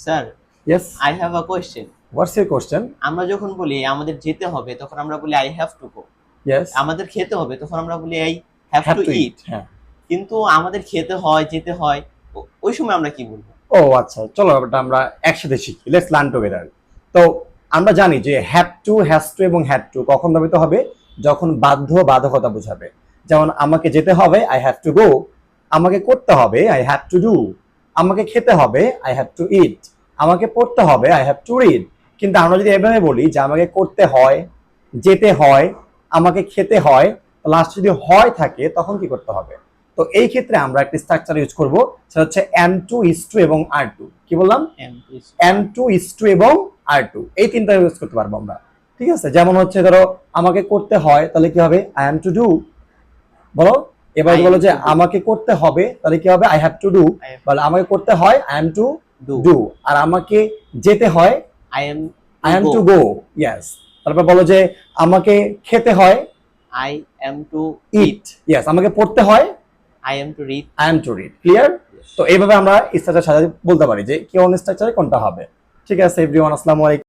Sir, Yes. I have a question. What's your question? আমরা যখন বলি আমাদের যেতে হবে তখন আমরা বলি I have to go. Yes. আমাদের খেতে হবে তখন আমরা বলি I have Have to to eat. eat. হ্যাঁ। কিন্তু আমাদের খেতে হয়, যেতে হয়, ওই সময় আমরা কি বলবো? ও আচ্ছা, চলো এটা আমরা একসাথে শিখি। Let's learn together. তো আমরা জানি যে হ্যাভ টু, হ্যাজ টু এবং হ্যাড টু কখন ব্যবহৃত হবে? যখন বাধ্য বাধকতা বোঝাবে। যেমন আমাকে যেতে হবে, আই হ্যাভ টু গো। আমাকে করতে হবে, আই হ্যাভ টু ডু। আমাকে খেতে হবে, আই হ্যাভ টু ইট। আমাকে পড়তে হবে, আই হ্যাভ টু রিড। কিন্তু আমরা যদি এভাবে বলি যে আমাকে করতে হয়, যেতে হয়, আমাকে খেতে হয়, লাস্ট যদি হয় থাকে তখন কি করতে হবে? তো এই ক্ষেত্রে আমরা একটা স্ট্রাকচার ইউজ করব, সেটা হচ্ছে এম টু ইস টু এবং আর টু। কি বললাম? এম টু ইস টু এবং আর টু, এই তিনটা ইউজ করতে পারবো আমরা। ঠিক আছে, যেমন হচ্ছে ধরো আমাকে করতে হয়, তাহলে কি হবে? I am to do. বলো এবার I বলো am যে to do. আমাকে করতে হবে, তাহলে কি হবে? I have to do. I have বলে আমাকে করতে হয়, I am to do. Do. আর আমাকে যেতে হয়, I am I am to to go. Go. Yes. তারপর বলো যে আমাকে খেতে হয়, I am to eat. eat. Yes. আমাকে পড়তে হয়, I am to read. I am to read. Clear? Yes. তো এইভাবে আমরা স্ট্রাকচার সাজাতে বলতে পারি যে কোন স্ট্রাকচারে কোনটা হবে। ঠিক আছে এভরিওয়ান, আসসালামু আলাইকুম।